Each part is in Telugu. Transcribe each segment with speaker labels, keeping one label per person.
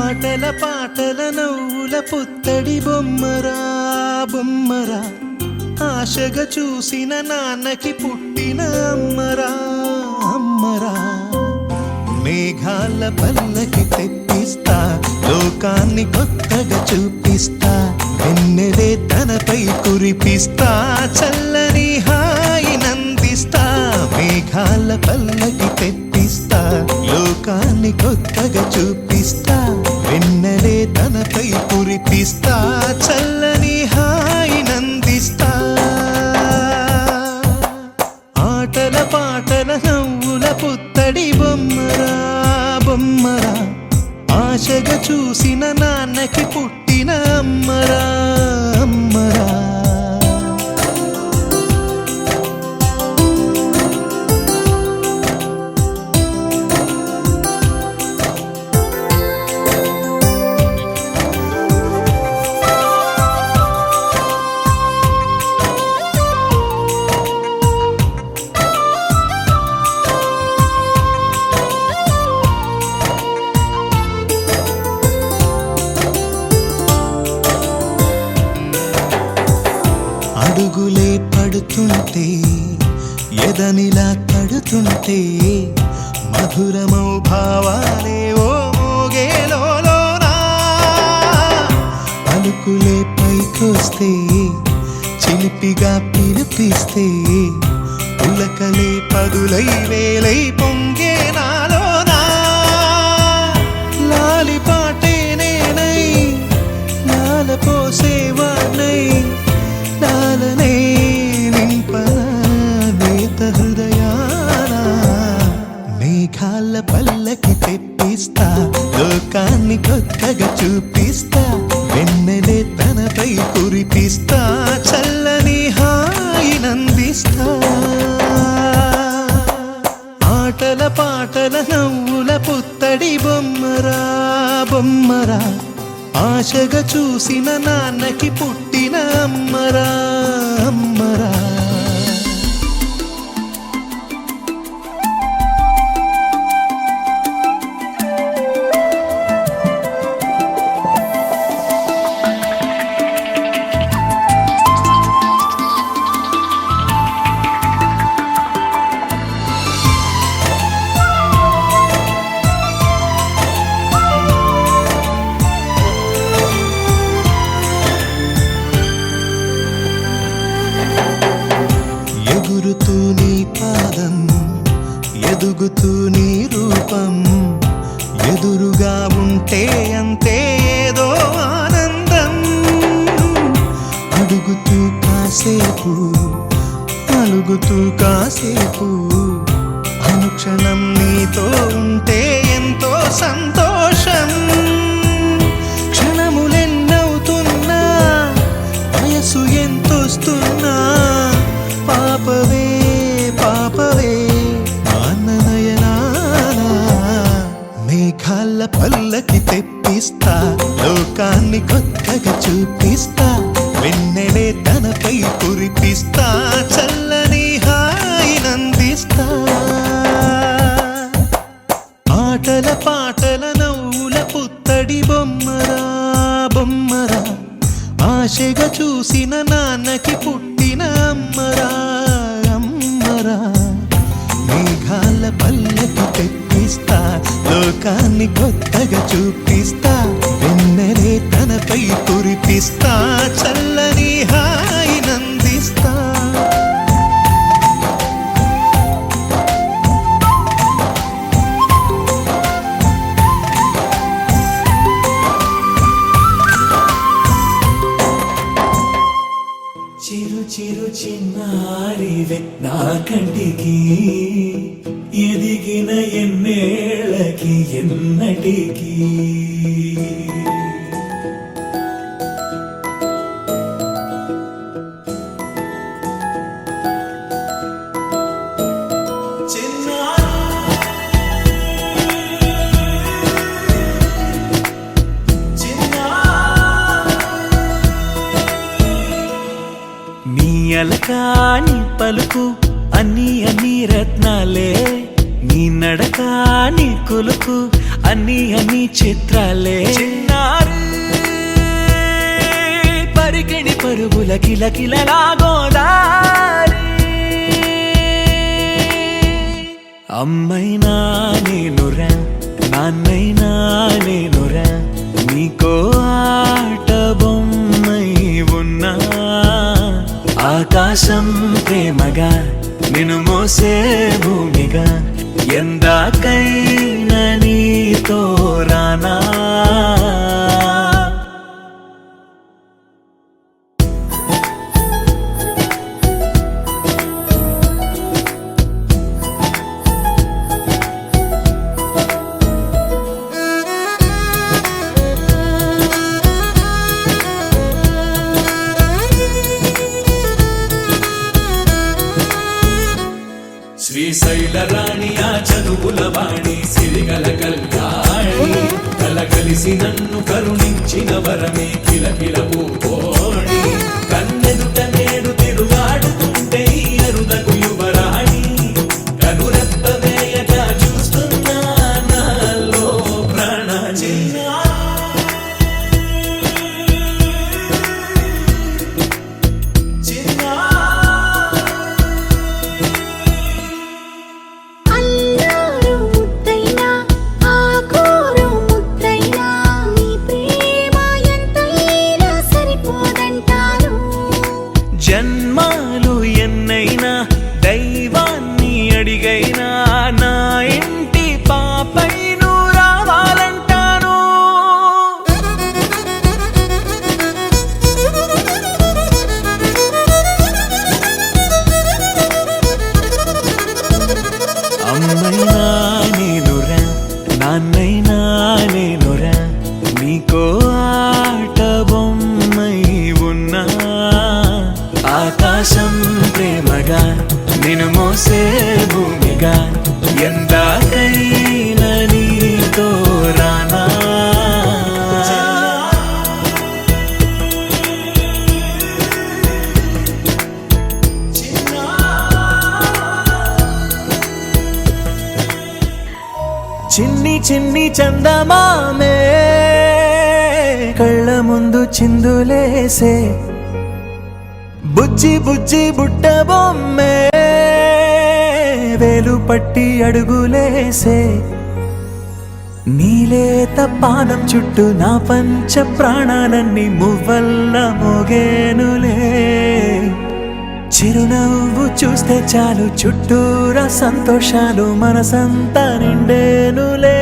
Speaker 1: ఆటల పాటల నవ్వుల పుత్తడి బొమ్మరా బొమ్మరా, ఆశగా చూసిన నాన్నకి పుట్టిన అమ్మరా అమ్మరా. మేఘాల పల్లకి తెప్పిస్తా, లోకాన్ని కొత్తగా చూపిస్తా, వెన్నెలే తనపై కురిపిస్తా, చల్లని హాయి నందిస్తా. మేఘాల పల్లకి తెప్పిస్తా, లోకాన్ని కొత్తగా చూపిస్తా, వెన్నెలే తనపై కురిపిస్తా, చల్లని హాయి నందిస్తా. ఆటల పాటల నవ్వుల పుత్తడి బొమ్మరా బొమ్మరా, ఆశగా చూసిన నాన్నకి పుట్టిన అమ్మరా అమ్మరా. అడుగులే పడుతుంటే, ఎదనిలా తడుతుంటే, మధురమౌ భావాలే ఓ మోగేలోనా. పలుకులే పైకొస్తే, చిలిపిగా పిలిపిస్తే, పులకలే పదులై వేలై పొంగే నాలోనా. లాలిపాటే నేనై లాల పోసేవాణ్ణై, లాలనే నింపనా నేత హృదయాన. మేఘాల పల్లకి తెప్పిస్తా, లోకాన్ని కొత్తగా చూపిస్తా, వెన్నెలే తనపై కురిపిస్తా, చల్లని హాయి నందిస్తా. ఆటల పాటల నవ్వుల పుత్తడి బొమ్మరా బొమ్మరా, ఆశగా చూసిన నాన్నకి పుట్టిన అమ్మరా అమ్మరా. ఎగురుతూ నీ పాదం, ఎదుగుతూ నీ రూపం, ఎదురుగా ఉంటే అంతే ఏదో ఆనందం. అడుగుతూ కాసేపు, అలుగుతూ కాసేపు, అనుక్షణం నీతో ఉంటే ఎంతో సంతోషం. క్షణములెన్నవుతున్నా, వయసు ఎంతొస్తున్నా, పాపవే పాపవే మాననయనానా. మేఘాల పల్లకి తెప్పిస్తా, లోకాన్ని కొత్తగా చూపిస్తా, వెన్నెలే తనపై కురిపిస్తా, చల్లని హాయి నందిస్తా. ఆటల పాటల నవ్వుల పుత్తడి బొమ్మరా బొమ్మరా, ఆశగా చూసిన నాన్నకి పుట్టిన అమ్మరా అమ్మరా. మేఘాల పల్లకి తెప్పిస్తా, లోకాన్ని కొత్తగా చూపిస్తా, వెన్నెలే తనపై కురిపిస్తా, చల్లని హాయి నందిస్తా.
Speaker 2: చిరు చిరు చిన్నారివే నా కంటికి, ఎదిగిన ఎన్నేళ్ళకి ఎన్నటికి. అలకాని పలుకు అన్ని అన్ని రత్నాలే, నీ నడకాని కులుకు అన్ని చిత్రాలే చిన్నారు పరికిణి పరుగుల కిలకిలలాగోదారి అమ్మైనా నేనురా నాన్నైనా నేనురా నీకో ఆట బొమ్మై ఉన్నా ఆకాశం ప్రేమగా నిన్ను మోసే భూమిగా ఎందాకైనా నీతో రానా శ్రీశైల రాణియా చదువుల వాణి సిరిగల కళ్యాణి కలగలిసి నన్ను కరుణించిన వరమే కిలకిల పూకోణి కన్నెదుట నేడు తిరుగాడుతుంటే ఈ అరుదకు యువరాణి కనురెప్ప వేయక చూస్తున్నా నాలో ప్రాణ జన్మాలు ఎన్నైనా దైవాన్ని అడిగైనా నా ఇంటి పాపై నువ్వు రావాలంటాను అమ్మైనా నేనురా నాన్నైనా నేనురా నీకో ఆట బొమ్మై ఉన్నా ఆకాశం ప్రేమగా నిన్ను మోసే భూమిగా ఎందాకైనా నీతో రానా చిన్ని చిన్ని చందమామే కళ్ళ ముందు చిందులేసే బుజ్జి బుజ్జి బుట్ట బొమ్మే వేలు పట్టి అడుగులేసే నీలేత పానం చుట్టూ నా పంచ ప్రాణాలన్నీ మువ్వల్ల మోగేనులే చిరునవ్వు చూస్తే చాలు చుట్టూరా సంతోషాలు మనసంతా నిండేనులే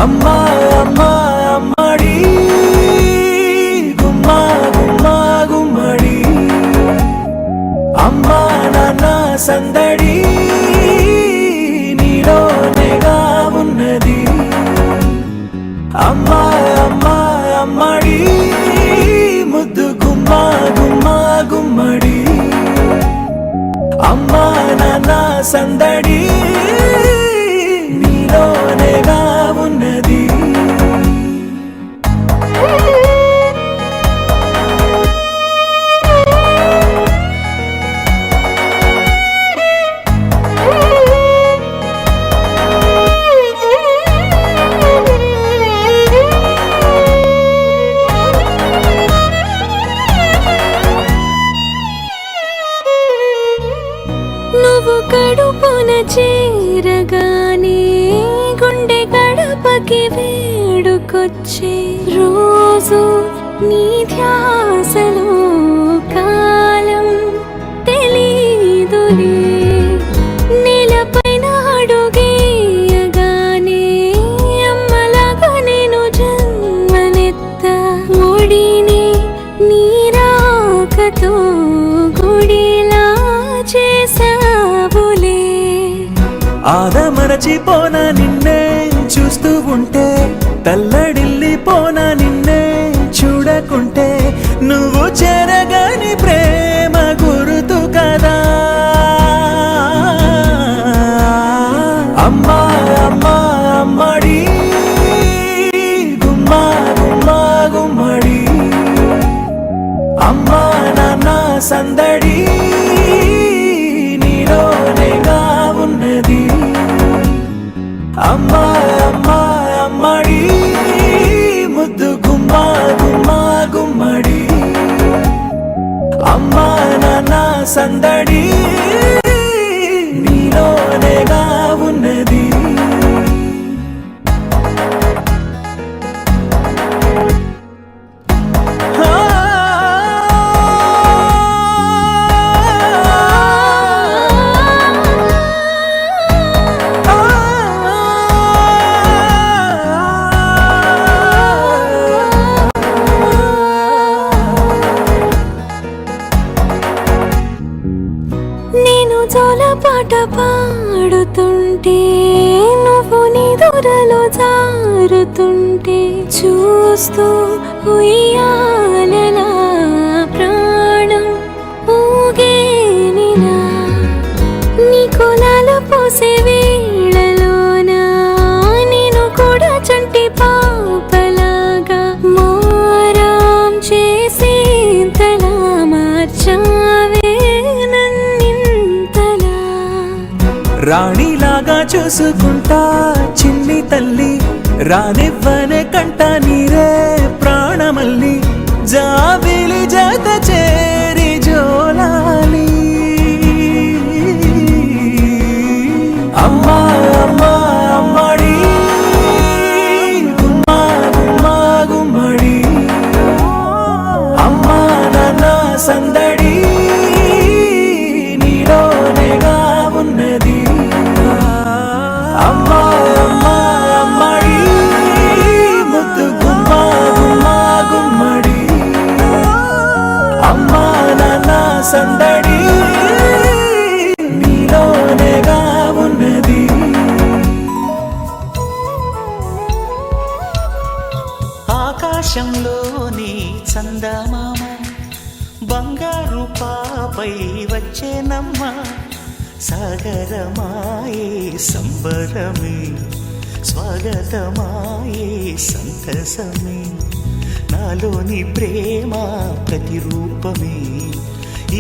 Speaker 2: అమ్మా అమ్మా అమ్మడి గుమ్మా గుమ్మా గుమ్మడి అమ్మా నాన్న సందడి నీలోనేగా ఉన్నది అమ్మా అమ్మా అమ్మడి ముద్దు గుమ్మా గుమ్మా గుమ్మడి అమ్మా నాన్న సందడి నీలోనేగా ఉన్నది
Speaker 3: నువ్వు కడుపున చేరగానే గుండె గడపకి వేడుకొచ్చే రోజు నీ ధ్యాసలో కాలం తెలీదులే నేలపైన అడుగేయగానే అమ్మలాగా నేను జన్మనెత్త ఒడిని నీ రాకతో గుడిలా చేసావులే
Speaker 2: ఆదమరచిపోనా నిన్నే చూస్తూ ఉంటే తల్లడిల్లిపోనా నిన్నే చూడకుంటే నువ్వు చెరగని ప్రేమ గుర్తు కదా అమ్మా అమ్మా అమ్మడి గుమ్మా గుమ్మా గుమ్మడి అమ్మా నాన్న సందడి నీలోనేగా ఉన్నది అమ్మా సందడి నీలోనేగా ఉన్నది
Speaker 3: నేను జోలపాట పాడుతుంటే నువ్వు నీ దూరలో జారుతుంటే చూస్తూ ఉయ్యాలలా ప్రాణం ఊగేనిలా నీ కులాలు పోసే వేళలోనా నేను కూడా చంటి పాపలాగా మారాం చేసేంతలా మార్చావే
Speaker 2: రాణిలాగా చూసుకుంటా చిన్ని తల్లి రానివ్వనే కంట నీరే ప్రాణమల్లి జాబిలి జత చేరి జోలాలి అమ్మా అమ్మా అమ్మడి గుమ్మా గుమ్మా గుమ్మడి అమ్మా నాన్న సందడి నీలోనేగా ఉన్నది అమ్మా అమ్మా అమ్మడి ముద్దు గుమ్మా గుమ్మా గుమ్మడి అమ్మా నాన్న సందడి నీలోనేగా ఉన్నది
Speaker 1: ఆకాశంలోని చందమామ బంగారు పాపై వచ్చేనమ్మ సాగరమాయే సంబరమే స్వాగతమాయే సంతసమే నాలోని ప్రేమ ప్రతిరూపమే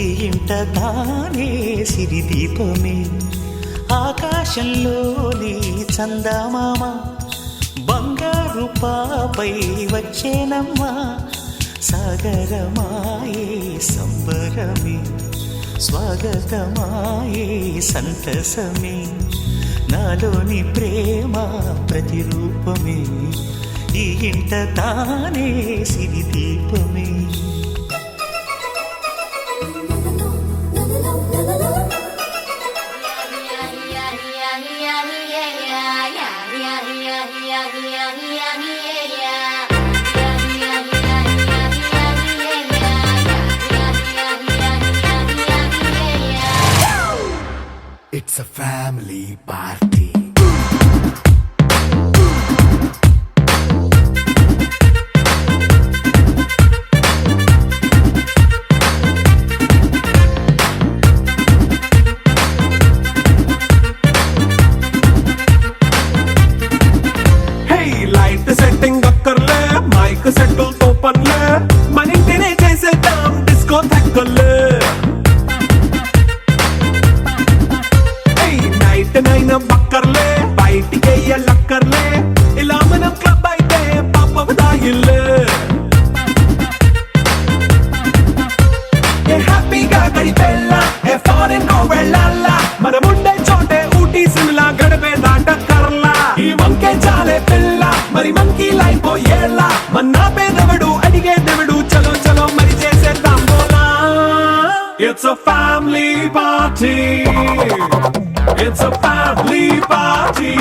Speaker 1: ఈ ఇంట తానే సిరిదీపమే ఆకాశంలోని చందమామ బంగారు పాపై వచ్చేనమ్మా సాగరమాయే సంబరమే స్వాగతమాయే సంతసమే నాలోని ప్రేమ ప్రతిరూపమే ఈ ఇంట తానే సిరిదీపమే
Speaker 2: It's a family party.
Speaker 4: Hey, light setting అక్కర్లే మైక్ సెట్టుల్ తో పనిలే మన ఇంటినే చేసేద్దాం డిస్కో థక్కర్లే నైనా బక్కర్లే బయటికెయ్యలక్కర్లే ఇలా మనం క్లబ్ అయితే పాప దాయిల్లే ఏ హ్యాపీగా గడిపెళ్ళా ఏ ఫారెన్ కో వెళ్ళాలా మనం ఉండే చోటే ఊటీ సిమ్లా గడిపే దాటక్కర్లా ఈ వంకే చాలే పిల్ల మరి మంకీ లైఫ్ ఏళ్ళ మన్నా పేదవడు అడిగే దేవుడు చలో చలో మరి చేసేద్దాం బోలా It's a family party. It's a family party.